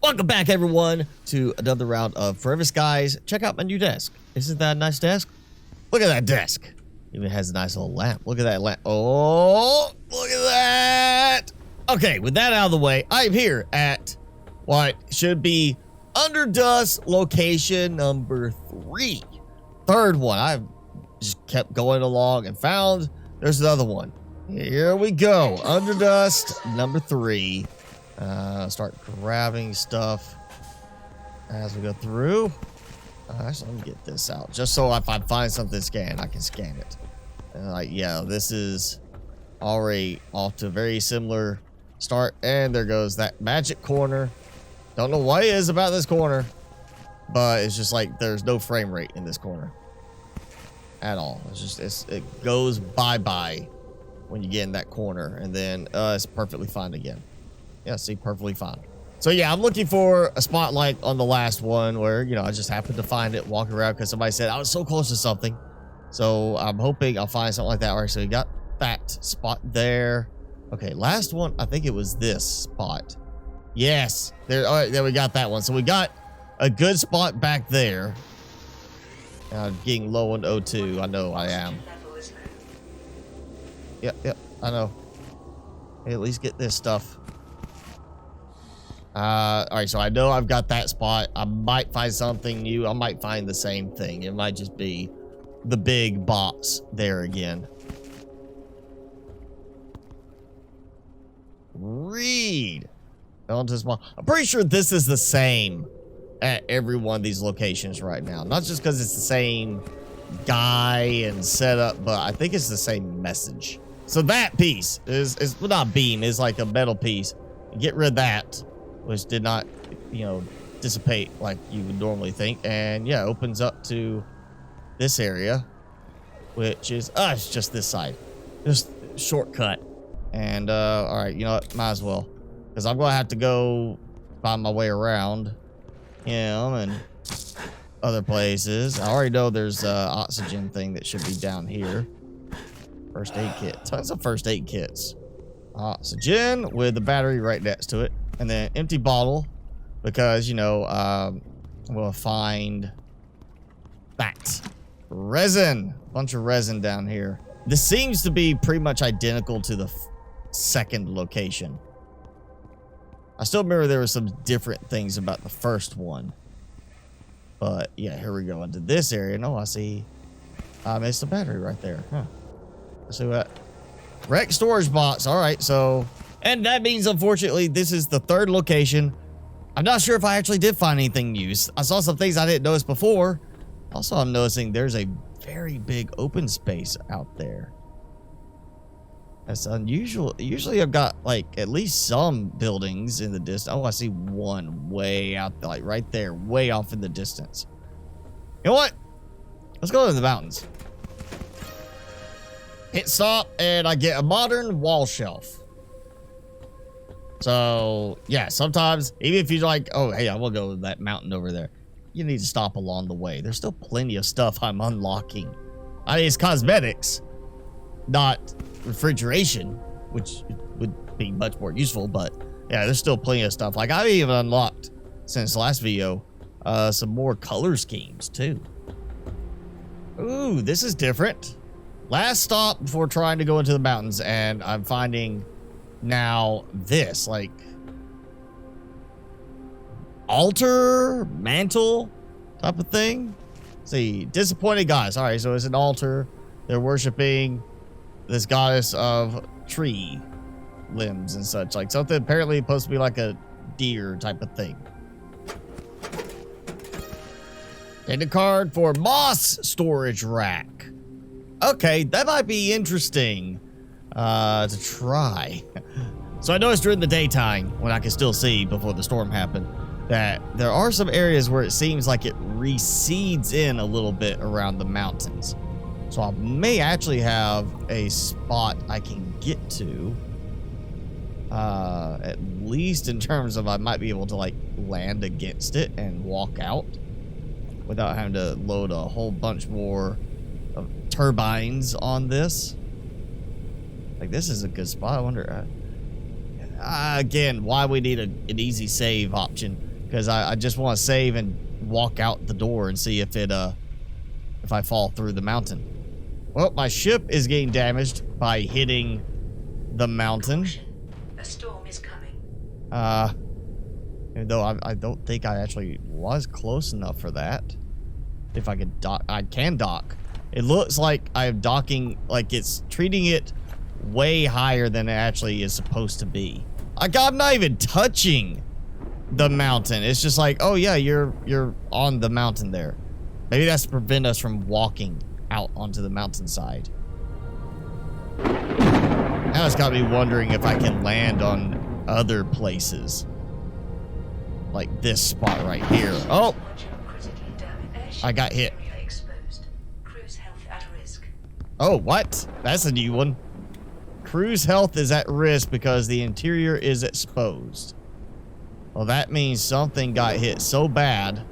Welcome back, everyone, to another round of Forever Skies. Check out my new desk. Isn't that a nice desk? Look at that desk. Even has a nice little lamp. Look at that lamp. Oh, look at that. Okay, with that out of the way, I'm here at what should be Under Dust location number 3. Third one. I've just kept going along and found there's another one. Here we go. Under Dust number 3. Start grabbing stuff as we go through. Actually, let me get this out just so if I find something to scan, I can scan it. And like, yeah, this is already off to a very similar start. And there goes that magic corner. Don't know what it is about this corner, but it's just like there's no frame rate in this corner at all. It's just it goes bye-bye when you get in that corner, and then it's perfectly fine again. Yeah, see, perfectly fine. So yeah, I'm looking for a spotlight on the last one where, you know, I just happened to find it walking around because somebody said I was so close to something. So I'm hoping I'll find something like that. All right, so we got that spot there. Okay, last one, I think it was this spot. Yes, there. All right, there we got that one. So we got a good spot back there. Getting low on O2. I know I am. Yep, I know. Hey, at least get this stuff. All right, so I know I've got that spot. I might find something new. I might find the same thing. It might just be the big box there again. Read. I'm pretty sure this is the same at every one of these locations right now. Not just because it's the same guy and setup, but I think it's the same message. So that piece is well, not beam, is like a metal piece. Get rid of that, which did not, you know, dissipate like you would normally think. And yeah, opens up to this area, which is, it's just this side. Just shortcut. And, all right, you know what? Might as well. Because I'm going to have to go find my way around him and other places. I already know there's oxygen thing that should be down here. First aid kit. Tons of first aid kits. Oxygen with the battery right next to it. And then empty bottle. Because, you know, we'll find that. Resin. Bunch of resin down here. This seems to be pretty much identical to the second location. I still remember there were some different things about the first one. But, yeah, here we go into this area. No, I see. I missed the battery right there. Huh. Let's see what. Wreck storage box. All right, so. And that means, unfortunately, this is the third location. I'm not sure if I actually did find anything new. I saw some things I didn't notice before. Also, I'm noticing there's a very big open space out there. That's unusual. Usually I've got like at least some buildings in the distance. Oh, I see one way out there, like right there, way off in the distance. You know what? Let's go to the mountains. Hit stop and I get a modern wall shelf. So yeah, sometimes even if you're like, oh, hey, I will go to that mountain over there. You need to stop along the way. There's still plenty of stuff I'm unlocking. I mean, it's cosmetics, not refrigeration, which would be much more useful, but yeah, there's still plenty of stuff. Like I've even unlocked since the last video some more color schemes too. Ooh, this is different. Last stop before trying to go into the mountains, and I'm finding now this like altar mantle type of thing. Let's see, disappointed goddess. All right, so it's an altar. They're worshiping this goddess of tree limbs and such, like something apparently supposed to be like a deer type of thing. Take a card for moss storage rack. Okay, that might be interesting to try. So I noticed during the daytime, when I could still see before the storm happened, that there are some areas where it seems like it recedes in a little bit around the mountains. So I may actually have a spot I can get to, at least in terms of I might be able to like land against it and walk out without having to load a whole bunch more of turbines on this. Like this is a good spot. I wonder, again, why we need an easy save option. because I just want to save and walk out the door and see if it if I fall through the mountain. Well, my ship is getting damaged by hitting the mountain. A storm is coming. Even though I don't think I actually was close enough for that. If I could dock, I can dock. It looks like I'm docking, like it's treating it way higher than it actually is supposed to be. I'm not even touching the mountain. It's just like, oh yeah, you're on the mountain there. Maybe that's to prevent us from walking out onto the mountainside. Now it's got me wondering if I can land on other places. Like this spot right here. Oh! I got hit. Oh, what? That's a new one. Crew's health is at risk because the interior is exposed. Well, that means something got hit so bad.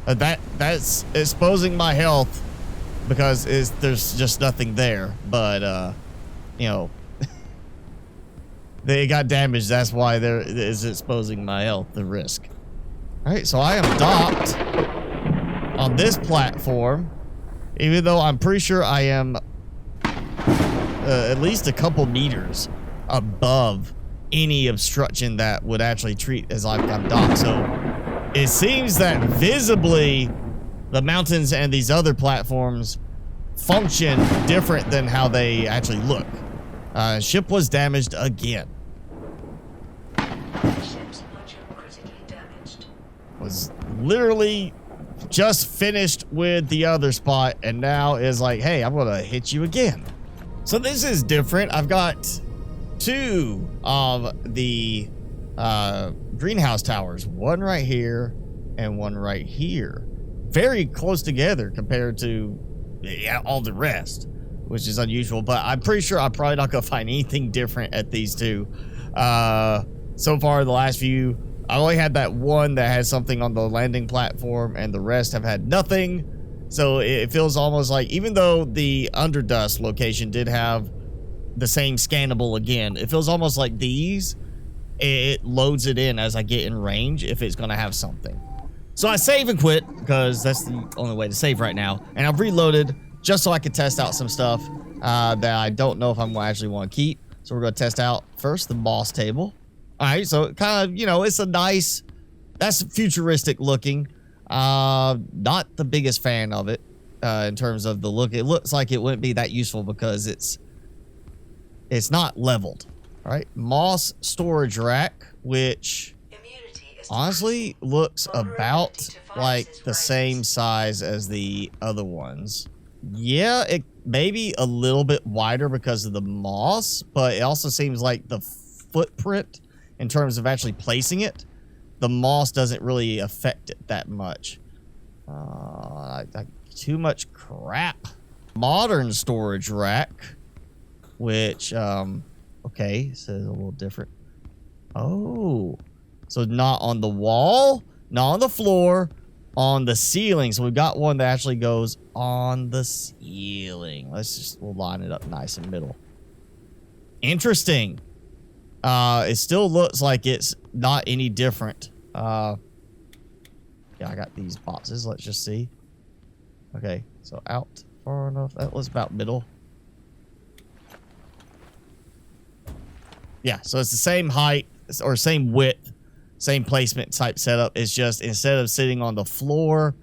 That's exposing my health because there's just nothing there. But, you know, they got damaged. That's why there is exposing my health, the risk. All right, so I am docked on this platform, even though I'm pretty sure I am at least a couple meters above any obstruction that would actually treat as like I'm docked. So it seems that visibly the mountains and these other platforms function different than how they actually look. Ship was damaged again. Ship's module critically damaged. Was literally just finished with the other spot and now is like, hey, I'm gonna hit you again. So this is different. I've got two of the greenhouse towers, one right here and one right here, very close together compared to all the rest, which is unusual, but I'm pretty sure I'm probably not gonna find anything different at these two. So far the last few, I only had that one that had something on the landing platform and the rest have had nothing. So it feels almost like, even though the Underdust location did have the same scannable again, it feels almost like these, it loads it in as I get in range if it's going to have something. So I save and quit because that's the only way to save right now. And I've reloaded just so I could test out some stuff that I don't know if I'm going to actually want to keep. So we're going to test out first the boss table. All right, so kind of, you know, it's a nice, that's futuristic looking. Not the biggest fan of it in terms of the look. It looks like it wouldn't be that useful because it's not leveled. All right, moss storage rack, which honestly looks about like the same size as the other ones. Yeah, it may be a little bit wider because of the moss, but it also seems like the footprint in terms of actually placing it, the moss doesn't really affect it that much. Too much crap. Modern storage rack, which, okay, so it's a little different. Oh, so not on the wall, not on the floor, on the ceiling. So we've got one that actually goes on the ceiling. We'll line it up nice in the middle. Interesting. It still looks like it's not any different. Yeah, I got these boxes. Let's just see. Okay, so out far enough. That was about middle. Yeah, so it's the same height or same width, same placement type setup. It's just instead of sitting on the floor,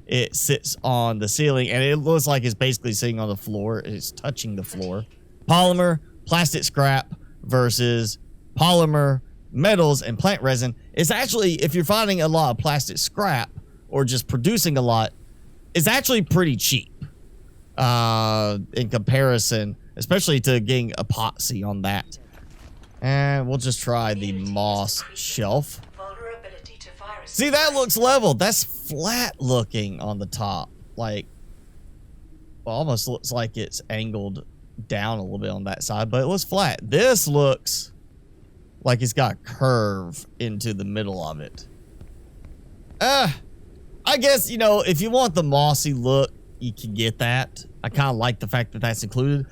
it sits on the ceiling, and it looks like it's basically sitting on the floor. It's touching the floor. Polymer, plastic scrap versus polymer, metals, and plant resin. It's actually, if you're finding a lot of plastic scrap or just producing a lot, it's actually pretty cheap in comparison, especially to getting epoxy on that. And we'll just try the moss shelf. See, that looks level. That's flat looking on the top. Like, well, almost looks like it's angled down a little bit on that side, but it looks flat. This looks like it's got a curve into the middle of it. I guess, you know, if you want the mossy look, you can get that. I kind of like the fact that that's included,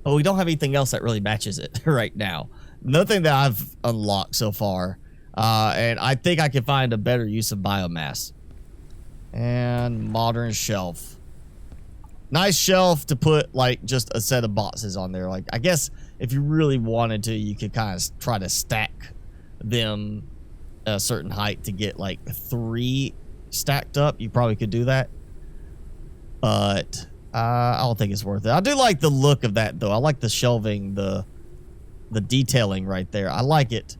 but we don't have anything else that really matches it right now. nothing that I've unlocked so far. And I think I can find a better use of biomass. And modern shelf. Nice shelf to put like just a set of boxes on there. Like, I guess if you really wanted to, you could kind of try to stack them a certain height to get like 3 stacked up. You probably could do that. But I don't think it's worth it. I do like the look of that though. I like the shelving, the detailing right there. I like it.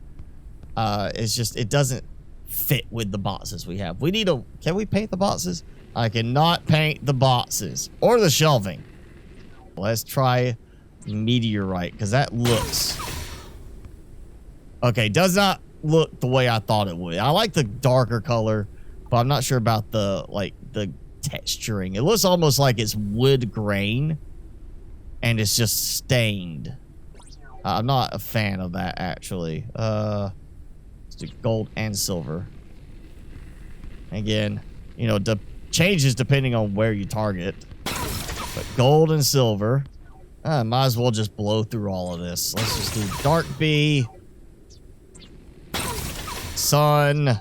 It's just, it doesn't fit with the boxes we have. We need a, can we paint the boxes? I cannot paint the boxes or the shelving. Let's try meteorite, because that looks, okay, does not look the way I thought it would. I like the darker color, but I'm not sure about the, like, the texturing. It looks almost like it's wood grain and it's just stained. I'm not a fan of that, actually. Let's do gold and silver. Again, you know, changes depending on where you target. But gold and silver. Might as well just blow through all of this. Let's just do dark B. Sun.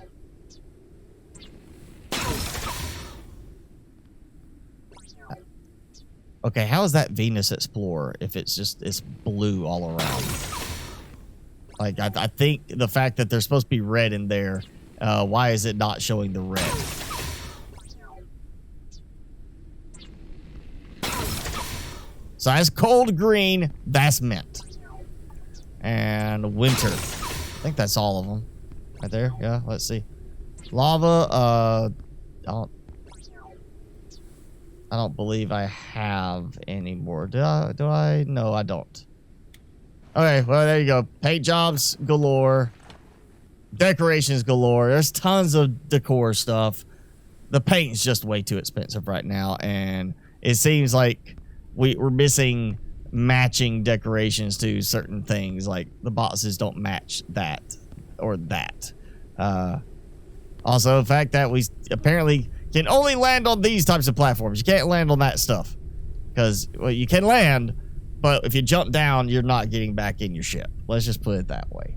Okay, how is that Venus Explorer if it's just, it's blue all around? Like, I think the fact that there's supposed to be red in there, why is it not showing the red? So that's cold green, that's mint. And winter. I think that's all of them. Right there, yeah, let's see. Lava, I don't believe I have any more. Do I? No, I don't. Okay, well, there you go. Paint jobs galore. Decorations galore. There's tons of decor stuff. The paint's just way too expensive right now, and it seems like we're missing matching decorations to certain things. Like, the boxes don't match that or that. Also, the fact that we apparently can only land on these types of platforms. You can't land on that stuff. Because, well, you can land, but if you jump down, you're not getting back in your ship. Let's just put it that way.